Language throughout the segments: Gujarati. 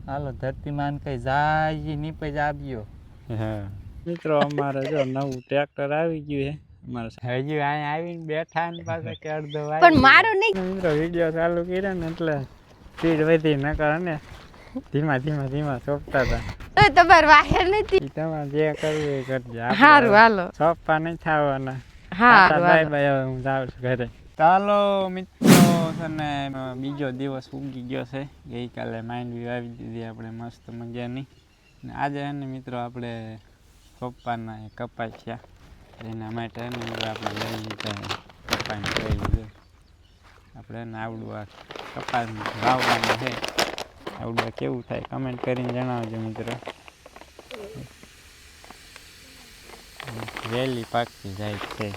હાલો ધરતીમાન કઈ જાય નીપે જ આવ્યો. હા મિત્રો અમારે જો નવું ટ્રેક્ટર આવી ગયું છે અમારે હજી અહીંયા આવીને બેઠા ને પાછા કે અડધો પણ મારું નહીં મિત્રો વિડીયો ચાલુ કર્યો ને એટલે સ્પીડ વધી નકર ને ધીમા સોંપતા હતા. તો તમારે વાહેર નથી. તમારે જે કરવું એ કરજો. હારું હાલો સોંપવા નહીં થવાના. હારું બાય બાય હું જાઉં છું ઘરે. ચાલો મિત્રો છે ને બીજો દિવસ ઉગી ગયો છે. ગઈકાલે માંડવી વાવી દીધી આપણે મસ્ત મજાની. ને આજે છે ને મિત્રો આપણે સોંપવાના કપાસ છે એના માટે ને આપણે લઈ લીધા કપાસ લઈ લીધો. આપણે ને આવડું આ કપાસ વાવવાનું છે. આવડું કેવું થાય કમેન્ટ કરીને જણાવજો મિત્રો. વહેલી પાકતી જાય છે.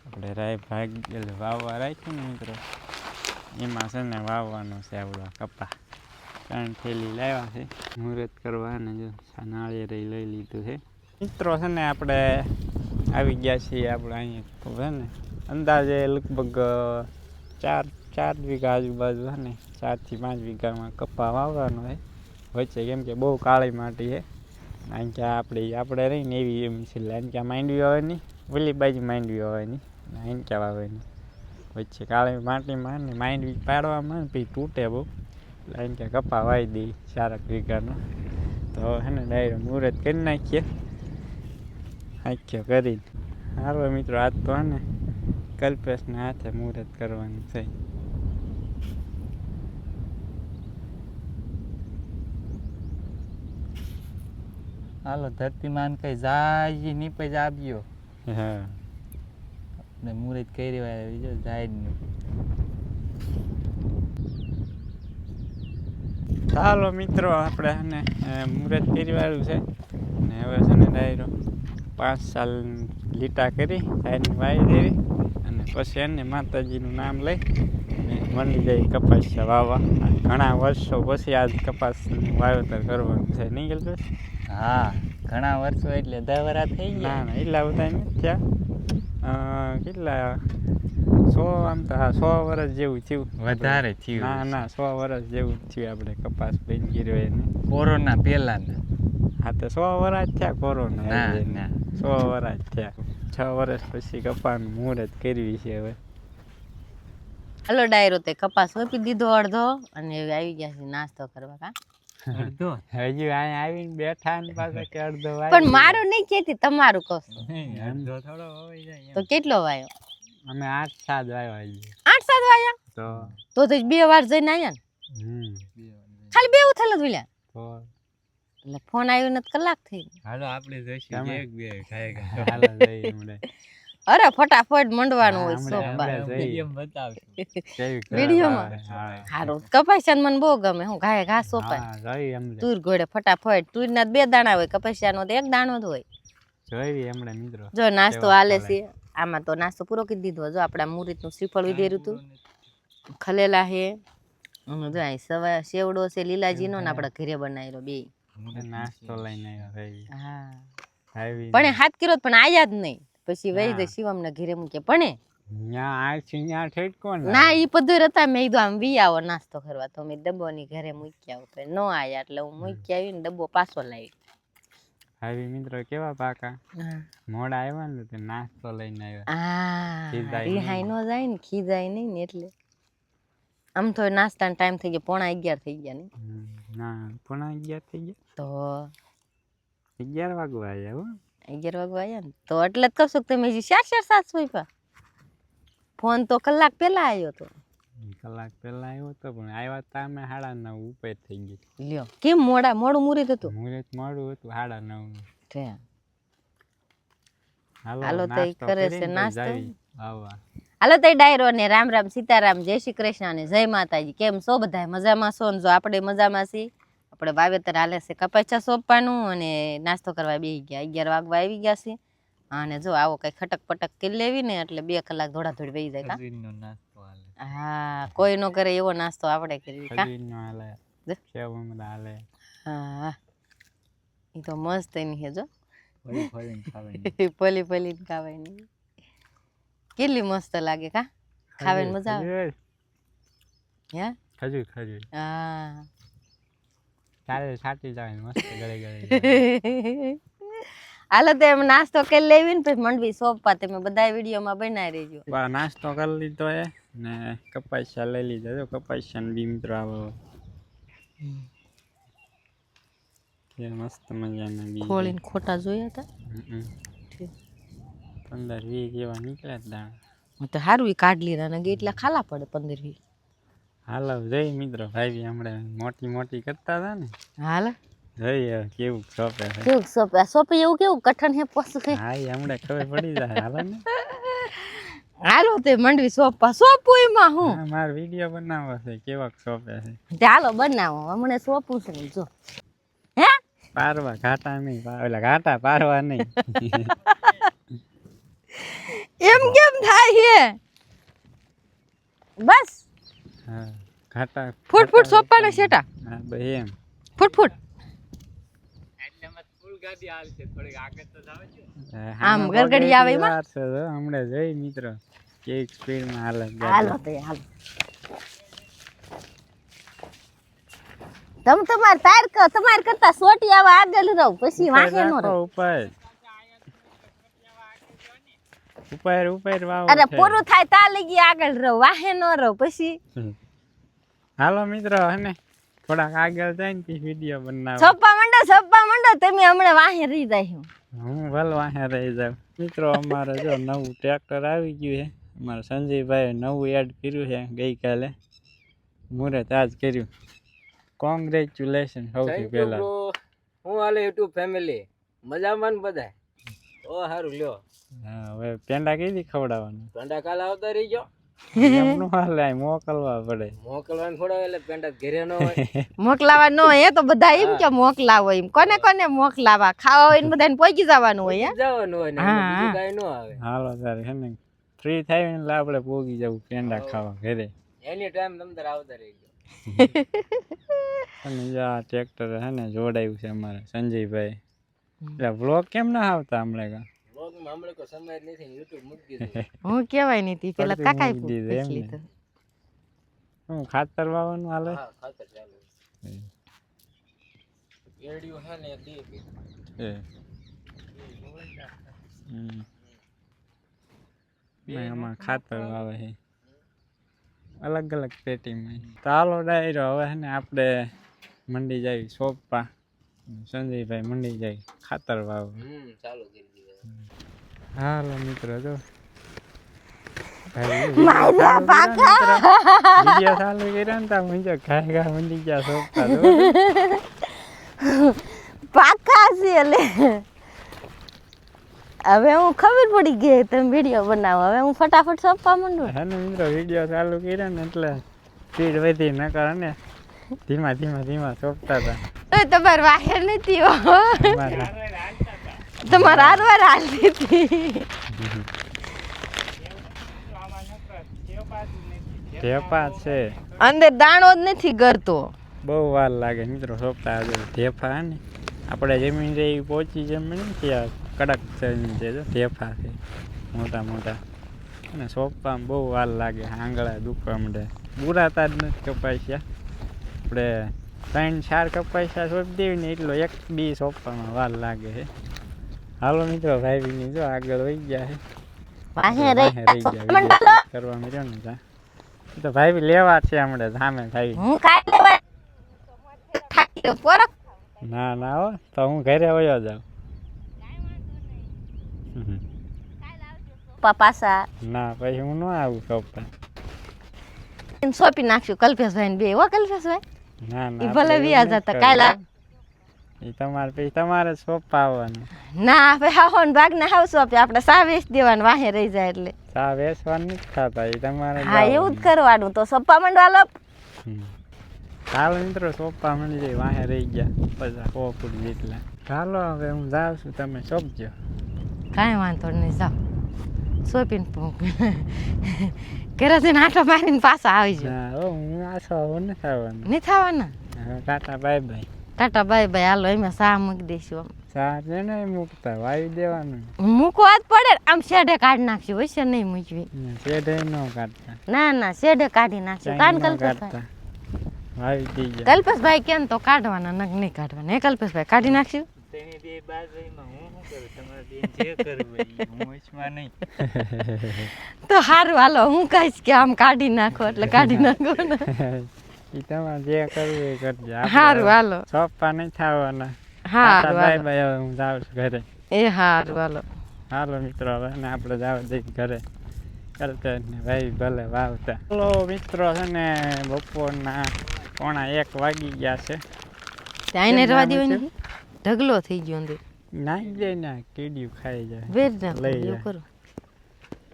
આપણે રાય ભાગ એટલે વાવવા રાખ્યું ને મિત્રો એમાં છે ને વાવવાનો છે આવડો કપા. 3 થેલી લાવ્યા છે મુહૂર્ત કરવા અને જો નાળિયેર લઈ લીધું છે મિત્રો. છે ને આપણે આવી ગયા છીએ આપણે અહીંયા છે ને અંદાજે લગભગ 4 વીઘા આજુબાજુ છે ને 4 થી 5 વીઘામાં કપા વાવવાનો છે વચ્ચે, કેમ કે બહુ કાળી માટી છે. અહીં ક્યાં આપણે રહીને એવી એમ છે અહીં ક્યાં માંડવી વાવવાની, ઓલી બાજુ માંડવી વાવવાની, અહીં ક્યાં વાવવાની વચ્ચે કાળી માટીમાં ને માંડવી પાડવામાં ને પછી તૂટે બહુ એટલે અહીં ક્યાં કપા વાવી દઈ 4 વીઘાનો. તો હે ને ડાયરેક્ટ મુહૂર્ત કરી નાખીએ આખ્યો કરીને. હારો મિત્રો આજ તો હે ને કલ્પેશના હાથે મુહૂર્ત કરવાનું છે. હાલો ધરતીમાન કઈ જાય નીપે જ આવ્યો. હા ને મુહૂર્ત કરી બીજો જાય જ નહીં. ચાલો મિત્રો આપણે ને મુહૂર્ત કરી વાળું છે ને હવે છે ને ડાયરો 5 સાલ લીટા કરી સાઈડની વાવી દેવી અને પછી એને માતાજીનું નામ લઈ મંડી જાય કપાસ વાવવા. ઘણા વર્ષો પછી આજ કપાસનું વાવેતર કરવાનું છે નહીં કલ્પેશ? હા ઘણા વર્ષો એટલે 10 વર્ષ થઈ ગયા. ના એટલા બધા નથી થયા. કેટલા 100 આમ તો હા 100 વર્ષ જેવું થયું. વધારે થયું. ના 100 વર્ષ જેવું થયું આપણે કપાસ બંધ કર્યો એને કોરોના પહેલાના. હા તો 100 વર્ષ થયા કોરોના. ના 100 વર્ષ થયા. 6 વર્ષ પછી કપાસનું મુહૂર્ત કરવી છે હવે. હાલો ડાયરો તે કપાસ સોંપી દીધો અડધો અને હવે આવી ગયા છે નાસ્તો કરવા. કા અડધો હજી અહીંયા આવીને બેઠા ને પાછા કે અડધો પણ મારું નહીં ખેતી તમારું કહો છો. અડધો થોડો હોય જાય. તો કેટલો વાયો? અમે 8-7 વાવ્યા હજી 8-7 વાયા તો તો 2 વાર જઈને આયા ને ખાલી 2 ઉથેલા જોઈલા તો એટલે ફોન આવ્યો ને કલાક થઈ. હાલો આપણે જોઈશું તમે? એક બે ખાય હાલો જઈએ હમણે. અરે ફટાફટ મંડવાનું હોય હમણાં સોપા વિડીયો બતાવશું. કેવી વિડીયોમાં? હારું કપાસિયાને મને બહુ ગમે. હું ઘાય ઘાસ સોપાય જોઈ હમણે તુર ઘોડે ફટાફટ. તુરના 2 દાણા હોય, કપાસિયાનો તો 1 દાણો જ હોય. જોઈ હમણે મિત્રો. જો નાસ્તો હાલે છે આમાં તો નાસ્તો પૂરો કરી દીધો. જો આપણા મુહૂર્તનું શ્રીફળ વિધેર્યું હતું ખલેલા હે અને જો અહીં સેવડો છે લીલાજીનો ને આપણે ઘરે બનાવેલો 2. નાસ્તો લઈને આવ્યા હા ભાઈ પણ 7 કિલો પણ આયા જ નહીં. પછી વહી દે શિવમને ઘરે મૂકે પણ ત્યાં ઠેઠ ના ઈ પધર હતા. મેં કીધું આમ વી આવો નાસ્તો કરવા તો મેં ડબ્બોની ઘરે મૂકી આવું તો ન આયા એટલે હું મૂકી આવીને ડબ્બો પાછો લાવી. ભાઈ મિત્રો કેવા પાકા મોડા આવ્યા ને તે નાસ્તો લઈને આવ્યા. હા રિહાઈ ન જાય ને ખીજાય નહીં ને એટલે આમ તો નાસ્તાનો ટાઈમ થઈ ગયો 11:30 થઈ ગયા ને. ના 11:30 થઈ ગયા તો 11 વાગવા આવ્યા હો. 11 વાગવા આવ્યા ને તો એટલે જ કહું છું કે તમે હજી 4-7 વાગ્યા. ફોન તો કલાક પહેલા આવ્યો તો. કલાક પહેલા આવ્યો તો પણ આવ્યા તા અમે 9:30 ઉપર થઈ ગઈ. લ્યો કેમ મોડું મુહૂર્ત હતું? મુહૂર્ત મોડું હતું 9:30. હાલો તો ઈ કરે છે નાસ્તો. વાહ હાલો તો ડાયરો ને રામ રામ સીતારામ જય શ્રી કૃષ્ણ અને જય માતાજી. કેમ છો બધા? મજામાં છો ને? જો આપણે મજામાં છીએ. આપણે વાવેતર હાલે છે કપાસિયા સોંપવાનું અને નાસ્તો કરવા બેસી ગયા. 11 વાગવા આવી ગયા છે અને જો આવો કઈ ખટક પટક કરી લેવી ને એટલે 2 કલાક દોડાદોડ વહી જાય. ખજૂરનો નાસ્તો હાલે. હા કોઈ નો કરે એવો નાસ્તો આપણે કરવી. ખજૂરનો હાલે સેવમાં હાલે. હા ઈ તો મસ્ત એની હે જો ફરીને ખાવાની. પલી ખાવાની કેટલી મસ્ત લાગે. કા ખાવાની મજા આવે હે? ખજૂર હા ચાલે છાટી જાય ને મસ્ત ગળે ગળે હાલો તો એમ નાસ્તો કરી લેવી ને પછી મંડવી સોંપવા તમે બધા વિડીયોમાં બનાવી રહેજો. નાસ્તો કરી લીધો એ ને કપાસિયા લઈ લીધા જો કપાસિયા ને બી મિત્રો આવો કે મસ્ત મજાના બી ખોળીને ખોટા જોયા હતા 15-20 જેવા નીકળ્યા દાણા. હું તો હારું કાઢ લીધા ને એટલા ખાલા પડે 15-20. હાલો જઈ મિત્રો ભાઈ હમણાં મોટી મોટી કરતા હતા ને હાલ જઈ કેવું સોંપે છે કેવું સોંપે સોંપે એવું કેવું કઠણ હે પોસું હે. હા હમણાં ખબર પડી જાય હાલો ને હાલો તે મંડવી સોંપવા સોંપું એમાં હું મારો વિડીયો બનાવવો છે કેવાક સોંપે છે તે હાલો બનાવો હમણાં સોંપું છે જો હે પારવા ઘાટા નહીં ઓલા ઘાટા પારવા નહીં એમ કેમ થાય હે બસ હા ઘાટા ફૂટ ફૂટ સોંપવાના છેટા હા ભાઈ એમ ફૂટ ફૂટ આમ ગરગડી આવે એમાં હમણાં જઈ મિત્રો કેક સ્પીડમાં હાલે હાલો તે હાલો તમ તમાર કરતા સોટી આવા આગળ રહો પછી વાહે નો રહો ઉપર વાવ અરે પૂરું થાય તા લગી આગળ રહો વાહે નો રહો પછી હાલો મિત્રો હને થોડાક આગળ જઈને પછી વિડીયો બનાવો છપ્પા મંડો તમે હમણાં વાહે રહી જાય હું ભલે વાહે રહી જાઉં મિત્રો અમારે જો નવું ટ્રેક્ટર આવી ગયું છે અમારા સંજયભાઈ નવું એડ કર્યું છે ગઈકાલે મુહૂર્ત આજ કર્યું કોંગ્રેચ્યુલેશન સૌથી પહેલા હું હાલે યુટ્યુબ ફેમિલી મજામાં ને બધા ઓ સારું લ્યો હા હવે પેંડા કીધી ખવડાવવાનું પેંડા કાલ આવતા રહી ગયો એમનું હાલે મોકલવા પડે મોકલવાનું થોડા એટલે પેંડા ઘરે ન હોય મોકલાવા ન હોય તો બધા એમ કે મોકલાવો એમ કોને કોને મોકલાવા ખાવા હોય ને બધાને પહોંચી જવાનું હોય જવાનું હોય ને બીજું કાંઈ ન આવે હાલો તારે હે ને ફ્રી થાય ને એટલે આપણે પોગી જવું પેંડા ખાવા ઘરે એની ટાઈમ તમ આવતા રહી ગયો અને આ ટ્રેક્ટર હે ને જોડાયું છે અમારે સંજયભાઈ એટલે વ્લોગ કેમ ના આવતા હમણાં હમણાં કોઈ સમય જ નથી યુટ્યુબ મૂકી દીધું હું કેવાય નહીં પેલા કાકાઈ પૂછલી તો હું ખાતર વાવવાનું હાલે હા ખાતર ચાલુ એડિયો હે ને ડીપી એમાં ખાતર વાવે છે અલગ અલગ પેટીમાં ચાલો ડાયરો હવે છે ને આપણે મંડી જાય સોંપવા સંજયભાઈ મંડી જાય ખાતર વાવ ચાલુ કરી દીધું હાલો મિત્રો જો મારા પાકા વિડિયો ચાલુ કર્યો ને તા મુંજો ઘા મંડી ગયા સોંપતા પાકા છે લે હવે હું ખબર પડી ગઈ તમે વિડીયો બનાવો હવે હું ફટાફટ સોંપવા માંડું હે ને મિત્રો વિડીયો ચાલુ કર્યો ને એટલે સ્પીડ વધી ન કરે ને ધીમા ધીમા ધીમા સોંપતા હતા તમારે વાહેર નથી તમારે હારવાર હાલતી હતી ઢેપા છે અંદર દાણો જ નથી કરતો બહુ વાર લાગે મિત્રો સોંપતા ઢેફા ને આપણે જમીન રે પહોંચી જમીન ત્યાં કડક જમીન છે જો ઢેફા છે મોટા મોટા અને સોંપવામાં બહુ વાર લાગે આંગળા દુખવા માંડે બુરાતા જ નથી કપાસ્યા આપણે 3-4 કપાસ્યા સોંપી દેવી ને એટલો એક બી સોંપવામાં વાર લાગે છે હાલો મિત્રો ભાઈ જો આગળ વહી ગયા છે રહી ગયા કરવા મળ્યો ને ત્યાં તો ભાઈ લેવા છે હમણાં સામે ભાઈ ના ના હો તો હું ઘરે વયો જાઉં પાસા ના પછી હું ન આવું સોંપવા સોંપી નાખશું કલ્પેશભાઈ બે હો કલ્પેશભાઈ ના ના ભલે વ્યાજ હતા કાલે એ તમારે પછી તમારે સોંપવા આવવાનું ના ભાઈ હાહો ને ભાગ ના હાવ સોંપે આપણે સા વેચ દેવાનું વાહે રહી જાય એટલે સા વેચવાનું નથી થતા એ તમારે હા એવું જ કરવાનું તો સોંપવા માંડવા લો ચાલો મિત્રો સોંપવા મળી જાય વાહે રહી ગયા 50 ફૂટ જેટલા ચાલો હવે હું જાઉં છું તમે સોંપજો કાંઈ વાંધો નહીં જાઓ સોંપીને ઘરેથી આંટો મારીને પાછા આવી જાઓ હું આશો નથી આવવાનું નહીં થવાના tata bye bye tata bye bye હાલો એમાં સા મૂકી દઈશું સા છે ને મૂકતા વાવી દેવાનું મૂકવા જ પડે આમ શેઢે કાઢી નાખશું વૈસે નહીં મૂકવી શેઢે ન કાઢતા ના ના શેઢે કાઢી નાખશું કાન કલતા વાવી દીજે. કલ્પેશભાઈ કેમ તો કાઢવાના નગ નહીં કાઢવાના હે કલ્પેશભાઈ કાઢી નાખશું તેની બે બાજુમાં હું શું કરું તમારે બેન જે કરવું હોય ઈ. હું ઈચ્છમાં નહીં. તો સારું હાલો હું કહીશ કે આમ કાઢી નાખો એટલે કાઢી નાખો ને ઈ તમારે જે કરવું એ કરજો. સારું હાલો સોપા નહીં થવાના. સારું બાય હાલો બાય. હું જાઉં છું ઘરે. એ સારું હાલો હાલો મિત્રો હવે ને આપણે જવા દઈએ ઘરે. ચાલતા ને ભાઈ ભલે વાવતા. ચાલો મિત્રો છે ને બપોરના 1:45 વાગી ગયા છે. ત્યાં એને રવા દેવાની ઢગલો થઈ ગયો અંદર નાખી દે ને કીડિયું ખાઈ જાય. વેર નાખો લઈ એવું જાય. કરો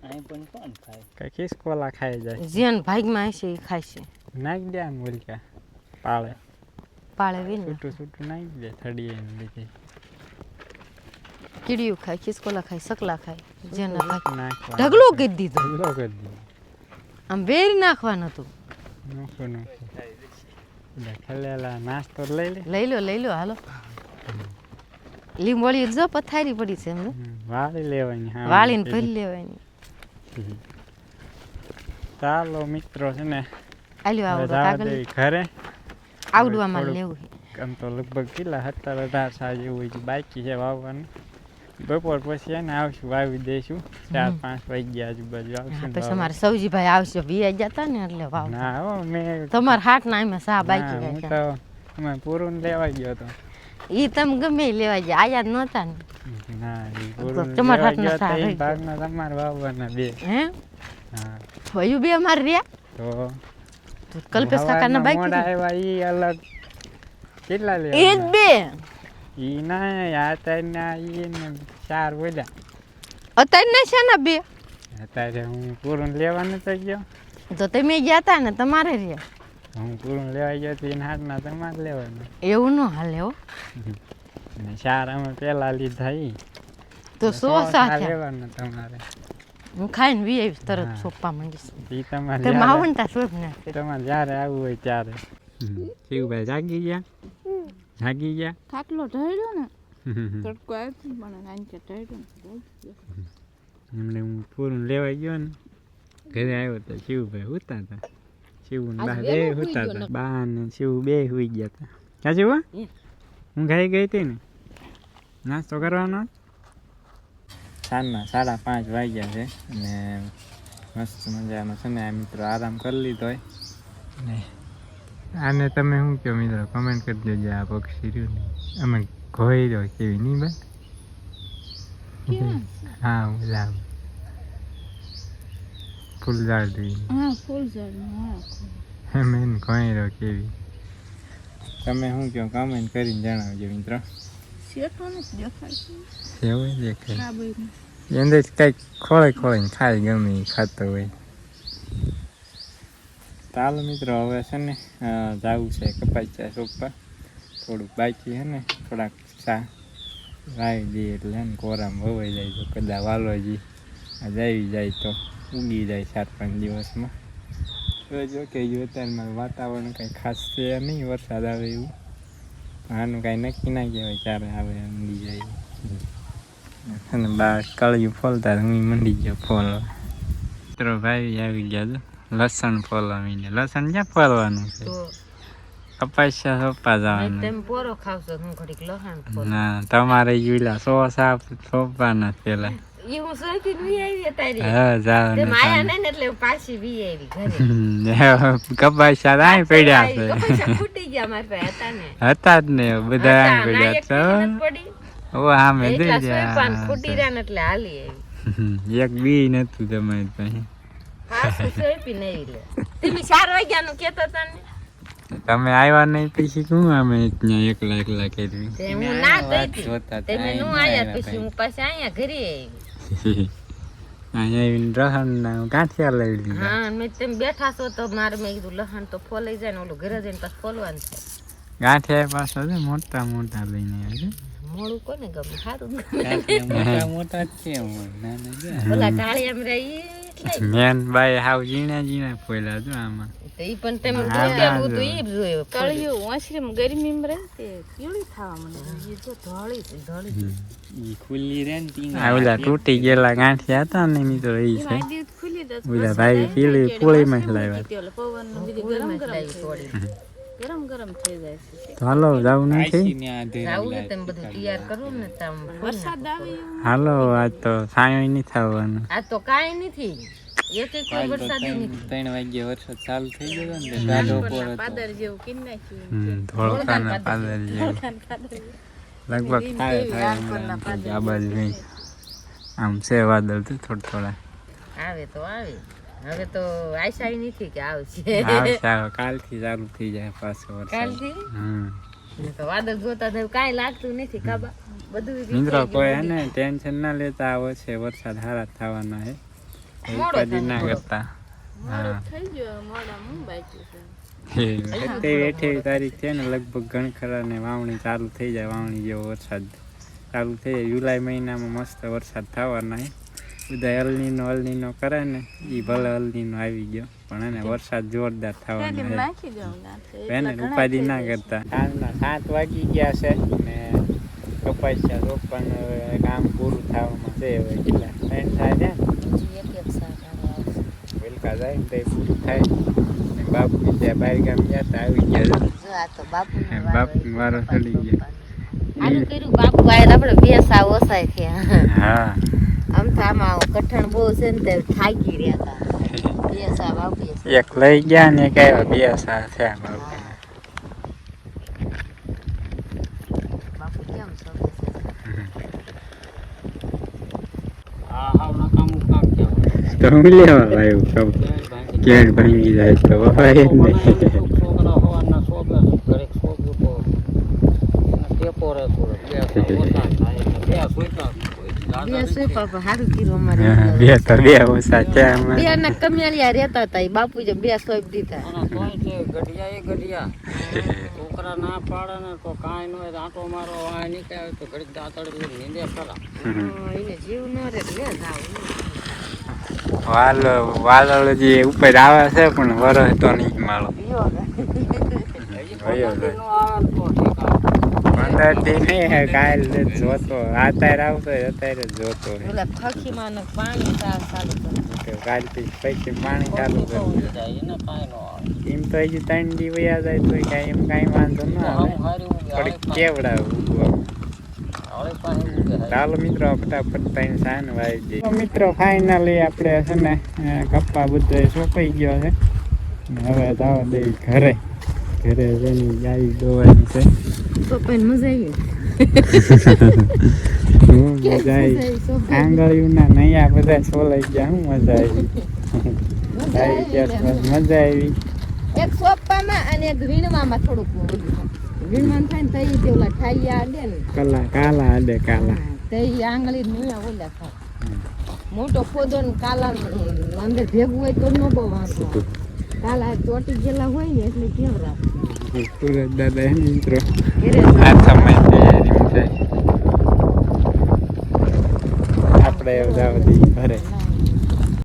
અહીં પણ કોણ ખાય? કઈ ખિસકોલા ખાઈ જાય. જેન ભાગમાં હશે એ ખાશે નાખી દે આમ મુલકા પાળે પાળે વીને છૂટું છૂટું નાખી દે થડીએ ને લીધે કીડિયું ખાય ખિસકોલા ખાય સકલા ખાય જેના ભાગ નાખવા ઢગલો કરી દીધો ઢગલો કરી દે. આમ વેરી નાખવાનું હતું નાખો ખલેલા નાસ્તો લઈ લે. લઈ લો હાલો લીંબોળી જો પથારી પડી છે એમને વાળી લેવાની. હા વાળીને ભરી લેવાની ચાલો મિત્રો છે ને આલ્યો હવે આવડો જવા કાગળ દેવી ઘરે. આવડવામાં થોડુંક લેવું આમ તો લગભગ કેટલા 17-18 સાલ જેવું હોય છે બાકી છે વાવવાનું. બપોર પછી એને આવશું વાવી દઈશું 4-5 વાગ્યા આજુબાજુ આવશું. પછી અમારે સૌજીભાઈ આવશે વીઆઈ જતા ને એટલે વાવ ના હો મેં તમારે હાટ ના એમાં સા ના, બાકી હું છે તો અમે પૂરું લેવા ગયો હતો. ઈ તમે ગમે ઈ લેવા જાય આયા જ નહોતા ને ના ઈ પૂરું તમારા લેવા હાથના ગયો તો સારા ઈ રહી ભાગના તમારે વાવવાના બે. હે હા ભયું બે અમારે રહ્યા તો તો કલ્પેશ કાકાના મોડા બાઈક આવ્યા ઈ અલગ કેટલા એ જ લેવા બે ઈ ના આ તારના ઈ ને 4 વધ્યા. અત્યારે ને છે ને બે અત્યારે હું પૂરું લેવા નતો ગયો. તો તમે ગયા તા ને તમારે રહ્યા હું પૂરું લેવા ગયો તો એના હાથના તમારે લેવાના. એવું ન હાલે હો અને 4 અમે પેલા લીધા ઈ તો સો સાથે લેવાના તમારે. હું ખાઈને વી આવીશ તરત હા. સોપા માંગીશ ઈ તમારે તે જ્યારે- માવનતા સોપ ને તમારે જ્યારે આવવું હોય ત્યારે. શિવભાઈ જાગી ગયા જાગી ગયા. ખાટલો ઢળ્યો ને તડકો આવ્યો પણ નાનકે ઢળ્યો એમણે હું પૂરું લેવા ગયો ને ઘરે આવ્યો તો શિવભાઈ હુતા હતા. શિવ ને બા બે હુતા હતા. બા ને શિવ બે હુઈ ગયા હતા. ક્યાં શિવ હું ખાઈ ગઈ હતી ને નાસ્તો કરવાનો. સાંજના 5:30 વાગ્યા છે અને મસ્ત મજાનો છે ને આ મિત્રો આરામ કરી લીધો હોય ને આને તમે શું કહો મિત્રો કમેન્ટ કરી દેજો. આ પક્ષી રહ્યું ને અમે ઘોઈ રહ્યો કેવી નહીં બા. હા ઓલા ફૂલઝાડ જોઈ હા ફૂલ ઝાડ હા અમે એને ઘોઈ રહ્યો કેવી. તમે શું કહો કમેન્ટ કરીને જણાવજો મિત્રો. શેઠો નથી દેખાય એવું દેખાય આ ભાઈ અંદર કંઈક ખોળીને ખાય ગમે એ ખાતો હોય. ચાલો મિત્રો હવે છે ને જવું છે કપાસિયા સોપવા. થોડુંક બાકી છે ને થોડાક સા વાવી દઈએ એટલે ને કોરામાં વવાઈ જાય તો કદાચ વાલોજી આજે આવી જાય તો ઉગી જાય 4-5 દિવસમાં. તો જો કે અત્યારમાં વાતાવરણ કંઈ ખાસ છે નહીં વરસાદ આવે એવું. આનું કાંઈ નક્કી ના કહેવાય ક્યારે આવે ઉગી જાય. અને બહાર કળિયું ફોલતા હું મંડી ગયો ફોલવા. મિત્રો ભાઈ આવી ગયા તો લસણ ફોલાવીને. લસણ ક્યાં ફોલવાનું છે? કપાસિયા સોપા જવાનું. તમે પોરો ખાવશો હું ઘડીક લહાણ ના તમારે યુલા સોપાના પેલા. ઈ હું સોઈથી વી આવી તારી હા જાવ તે ને માયા ને એટલે હું પાછી વી આવી ઘરે કપાસિયા આય પડ્યા છે. કપાસિયા ફૂટી ગયા મારા પાસે હતા ને હતા જ ને બધા આય હતા, ના પડ્યા એક છે. પીડી નથી પડી ઓ આમે એટલા દઈ સોયપાન ફૂટી રહ્યા ને એટલે હાલી આવી એક બી નતું તમારી પાસે. પાછું સોયપી નહીં લે તમે 4 વાગ્યાનું કહેતા હતા ને તમે આવ્યા નહીં પછી શું અમે ત્યાં એકલા કર્યું. તે હું ના ગઈ હતી તમે નું આયા પછી હું પાછી અહીંયા ઘરે આવી અહીંયા આવીને રહન ના ગાંઠિયા લઈ લીધા. હા મેં તમે બેઠા છો તો મારે મેં કીધું લહણ તો ફોલાઈ જાય ને ઓલું ઘરે જઈને પાછું ફોલવાનું થાય. ગાંઠિયા પાછો છે મોટા મોટા લઈને આવ્યા મોડું કોને ગમે સારું ગમે મોટા જ છે ઓલા ઢાળી એમ રહી છે. મેન બાઈ હાવ ઝીણા ફોયલા જો આમાં. તો ઈ પણ તમે જોયેલું તો ઈ જ જોયું કળિયું વાંસરીમાં ગરમીમાં રહે તે પીળી થવા મને ઈ જો ધોળી ઈ ખુલ્લી રે ને તીન આ ઓલા તૂટી ગયેલા ગાંઠિયા હતા ને મિત્રો એ છે. વાડી ખુલી દે ઓલા ભાઈ પીળી પૂળીમાં જ લાવ્યા. તે ઓલો પવન નું બીજું ગરમ ગરમ થોડી ગરમ ગરમ થઈ જાય છે તો હાલો જવું નથી આઈસીને આ ધેરા જાવું છે લાગે. તેમ બધું તૈયાર કરવું ને તમ વરસાદ આવે એવું. હાલો આજ તો સાયો નહીં થવાનું આ તો કાંઈ નથી એક એક કાલ તો વરસાદી નથી 3 વાગ્યે વરસાદ ચાલુ થઈ ગયો ને ગાઢો પર હતો. પાદર જેવું કરી નાખ્યું. ધોળકાના પાદર જેવું લગભગ થાય થાય રાજકોટના પાદર આ બાજુ નહીં આમ છે વાદળ તો થોડા આવે તો આવે હવે તો આશાઈ નથી કે આવશે આવશે આવે કાલથી ચાલુ થઈ જાય પાછો વરસાદ કાલથી તો વાદળ જોતા તો કાંઈ લાગતું નથી કાબા બધું મિત્રો કોઈ હે ને ટેન્શન ના લેતા આવે છે વરસાદ સારા થવાના હે મોડો કદી ના કરતા મોડું થઈ ગયો મોડા મુંબઈ છે. 28 તારીખ છે ને લગભગ ગણખરા ને વાવણી ચાલુ થઈ જાય વાવણી જેવો વરસાદ ચાલુ થઈ જાય જુલાઈ મહિનામાં મસ્ત વરસાદ થવાના હે બધા અલનીનો કરે ને એ ભલે અલનીનો આવી ગયો પણ એને વરસાદ જોરદાર થવાનો હે નાખી દઉં ગાંઠે. એને ઉપાધિ ના કરતા સાંજના 7 વાગી ગયા છે ને કપાસિયા રોપવાનું હવે કામ પૂરું થવામાં છે હવે કેટલા 3 થાય છે એક એક શાક આવે વેલકા જાય ને તો પૂરું થાય ને બાપુ ત્યાં બહાર ગામ ગયા તા આવી ગયા જો આ તો બાપુનો બાપુ વારો ચડી ગયો આનું કર્યું બાપુ આયા આપણે બે સાવ ઓસાય થયા હા આમ તો આમાં કઠણ બહુ છે ને તે થાકી રહ્યા હતા બે સા બાપુ એક લઈ ગયા ને એક આવ્યા બે સા થયા બાપુ બાપુ કેમ છો તો હું લેવા આવ્યું સૌ ક્યાં ભાંગી જાય તો હોય જ નહીં બે સુપા પર હારું કર્યું અમારે હા, બે તો બે ઓછા થયા બે અમારે. ના કમિયાલિયા રહેતા હતા ઈ બાપુ જે બે સોપ દીધા છોકરા ના પાડે ને તો કાંઈ ન હોય તો આંટો મારો આ નીકળે તો ઘડીક દાંતડ નીંદે ખરા. એને જીવ ન રે લે જાવ વાદળ જે ઉપર આવે છે પણ વરસ તો નહીં માળો વયો જાય. નો આવે તો ઠીક આવે. 15 થી નહીં કાલ જોતો અત્યારે આવતો હોય અત્યારે જ જોતો હોય ઓલા ફખીમાં ને પાણી ચાલુ કરે તો કાલથી પછી પાણી ચાલુ તો કરી જાય એને કાંઈ ન આવે. એમ તો હજી 3 દી વયા જાય તો કાંઈ એમ કાંઈ વાંધો ના આવે હું હારી ઊંઘે. થોડીક કેવડાવું હવે પાસે ઊંઘે. ચાલો મિત્રો ફટાફટ ત્રણ સાન વાઈ જઈએ તો મિત્રો ફાઇનલી આપણે છે ને કપ્પા બધો સોંપાઈ ગયો છે ને હવે જવા દઈ ઘરે જઈને ગાય દોવાની છે તો પણ મજા આવી હું મજા આવી આંગળીઓના નૈયા બધા સોલાઈ ગયા હું મજા આવી આવી ગયા મજા આવી એક સોપામાં અને એક વીણવામાં થોડુંક વીણવાનું થાય ને તો ઈ જેવલા ઠાઈયા દે ને કાલા આડે કાલા તો ઈ આંગળી નૈયા ઓલા થાય મોટો ફોદો ને કાલા અંદર ભેગું હોય તો ન બહુ વાંધો આવે. કાલા ચોટી ગયેલા હોય ને એટલે કેવરા સુરત દાદા હે ને મિત્રો ઘરે આ સમય